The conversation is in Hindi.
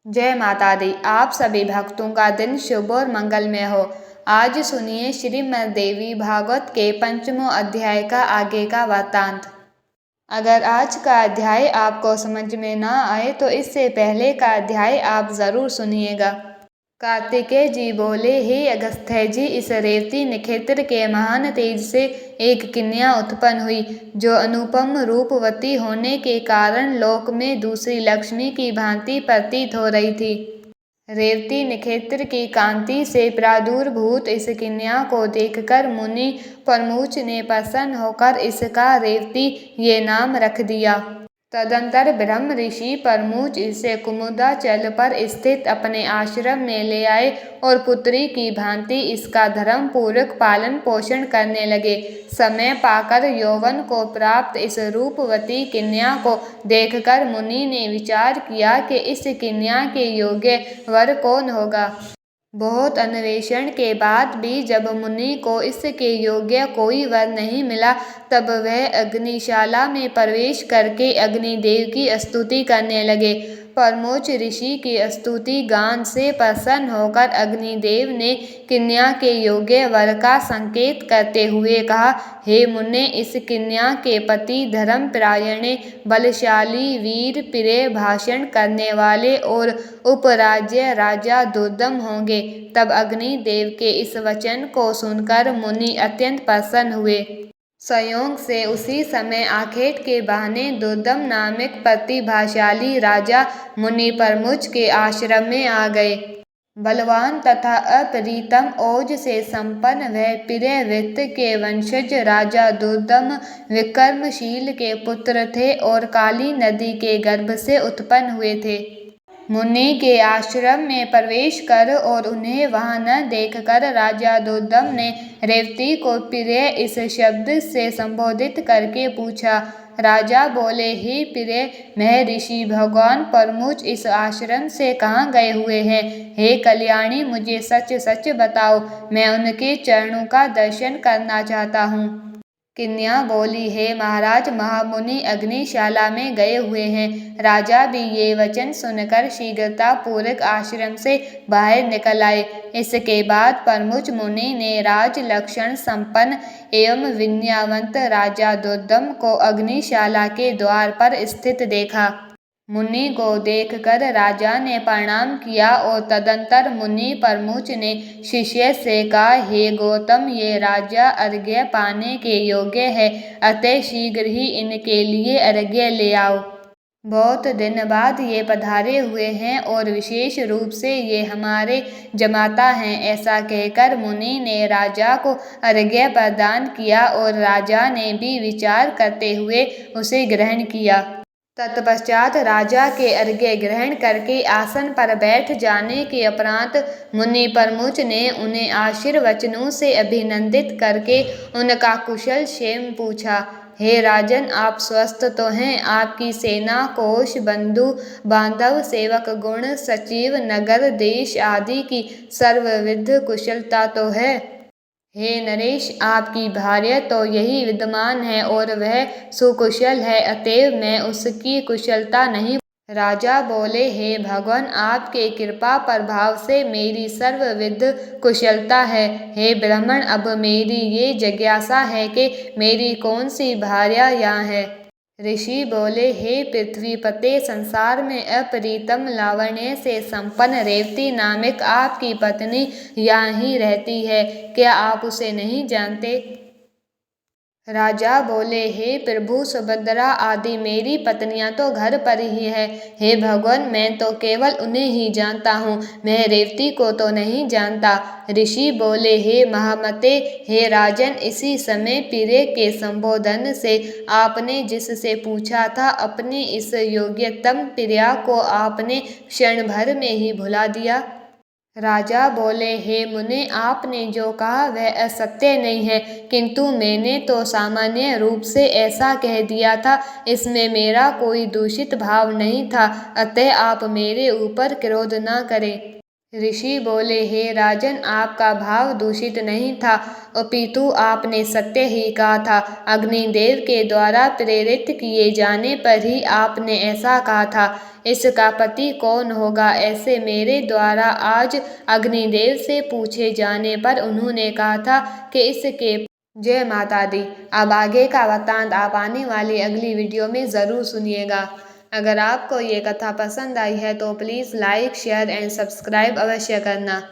जय माता दी। आप सभी भक्तों का दिन शुभ और मंगलमय हो। आज सुनिए श्रीमद् देवी भागवत के 5वें अध्याय का आगे का वृत्तांत। अगर आज का अध्याय आपको समझ में ना आए तो इससे पहले का अध्याय आप जरूर सुनिएगा। कार्तिकेय जी बोले, हे अगस्त्य जी, इस रेवती नक्षत्र के महान तेज से एक कन्या उत्पन्न हुई जो अनुपम रूपवती होने के कारण लोक में दूसरी लक्ष्मी की भांति प्रतीत हो रही थी। रेवती नक्षत्र की कांति से प्रादुर्भूत इस कन्या को देखकर मुनि परमुच ने प्रसन्न होकर इसका रेवती ये नाम रख दिया। तदंतर ब्रह्म ऋषि परमुच इसे कुमुदाचल पर स्थित अपने आश्रम में ले आए और पुत्री की भांति इसका धर्म पूर्वक पालन पोषण करने लगे। समय पाकर यौवन को प्राप्त इस रूपवती कन्या को देखकर मुनि ने विचार किया कि इस कन्या के योग्य वर कौन होगा। बहुत अन्वेषण के बाद भी जब मुनि को इसके योग्य कोई वर नहीं मिला, तब वह अग्निशाला में प्रवेश करके अग्निदेव की स्तुति करने लगे। परमोच ऋषि की स्तुति गान से प्रसन्न होकर अग्निदेव ने कन्या के योग्य वर का संकेत करते हुए कहा, हे मुने, इस कन्या के पति धर्मपरायण, बलशाली, वीर, प्रिय, भाषण करने वाले और उपराज्य राजा दुर्दम होंगे। तब अग्निदेव के इस वचन को सुनकर मुनि अत्यंत प्रसन्न हुए। संयोग से उसी समय आखेट के बहाने दुर्दम नामक प्रतिभाशाली राजा मुनि परमुच के आश्रम में आ गए। बलवान तथा अपरितम ओज से संपन्न वह प्रियव्रत के वंशज राजा दुर्दम विक्रमशील के पुत्र थे और काली नदी के गर्भ से उत्पन्न हुए थे। मुनि के आश्रम में प्रवेश कर और उन्हें वहां न देखकर राजा दुर्दम ने रेवती को प्रिय इस शब्द से संबोधित करके पूछा। राजा बोले, हे प्रिय महर्षि, भगवान परमुच इस आश्रम से कहाँ गए हुए हैं? हे कल्याणी, मुझे सच सच बताओ, मैं उनके चरणों का दर्शन करना चाहता हूँ। कन्या बोली, हे महाराज, महामुनि अग्निशाला में गए हुए हैं। राजा भी ये वचन सुनकर शीघ्रता पूर्वक आश्रम से बाहर निकल आए। इसके बाद परमुच मुनि ने राज लक्षण संपन्न एवं विनयवंत राजा दुर्दम को अग्निशाला के द्वार पर स्थित देखा। मुनि को देखकर राजा ने प्रणाम किया और तदंतर मुनि परमुच ने शिष्य से कहा, हे गौतम, ये राजा अर्घ्य पाने के योग्य है, अतः शीघ्र ही इनके लिए अर्घ्य ले आओ। बहुत दिन बाद ये पधारे हुए हैं और विशेष रूप से ये हमारे जमाता हैं। ऐसा कहकर मुनि ने राजा को अर्घ्य प्रदान किया और राजा ने भी विचार करते हुए उसे ग्रहण किया। तत्पश्चात राजा के अर्घ्य ग्रहण करके आसन पर बैठ जाने के उपरांत मुनि परमुच ने उन्हें आशीर्वचनों से अभिनंदित करके उनका कुशल क्षेम पूछा। हे राजन, आप स्वस्थ तो हैं? आपकी सेना, कोष, बंधु बांधव, सेवक गुण, सचिव, नगर, देश आदि की सर्वविध कुशलता तो है? हे नरेश, आपकी भार्या तो यही विद्यमान है और वह सुकुशल है, अतएव मैं उसकी कुशलता नहीं। राजा बोले, हे भगवान, आपके कृपा प्रभाव से मेरी सर्वविध कुशलता है। हे ब्राह्मण, अब मेरी ये जिज्ञासा है कि मेरी कौन सी भार्या यहाँ है? ऋषि बोले, हे पृथ्वीपते, संसार में अपरितम लावण्य से संपन्न रेवती नामक आपकी पत्नी यहाँ ही रहती है, क्या आप उसे नहीं जानते? राजा बोले, हे प्रभु, सुभद्रा आदि मेरी पत्नियां तो घर पर ही है। हे भगवान, मैं तो केवल उन्हें ही जानता हूँ, मैं रेवती को तो नहीं जानता। ऋषि बोले, हे महामते, हे राजन, इसी समय प्रिय के संबोधन से आपने जिससे पूछा था, अपनी इस योग्यतम प्रिया को आपने क्षण भर में ही भुला दिया। राजा बोले, हे मुने, आपने जो कहा वह असत्य नहीं है, किंतु मैंने तो सामान्य रूप से ऐसा कह दिया था, इसमें मेरा कोई दूषित भाव नहीं था, अतः आप मेरे ऊपर क्रोध न करें। ऋषि बोले, हे राजन, आपका भाव दूषित नहीं था, अपितु आपने सत्य ही कहा था। अग्निदेव के द्वारा प्रेरित किए जाने पर ही आपने ऐसा कहा था। इसका पति कौन होगा? ऐसे मेरे द्वारा आज अग्निदेव से पूछे जाने पर उन्होंने कहा था कि इसके जय माता दी। अब आगे का वृत्तांत आप आने वाली अगली वीडियो में ज़रूर सुनिएगा। अगर आपको ये कथा पसंद आई है तो please like, share and subscribe अवश्य करना।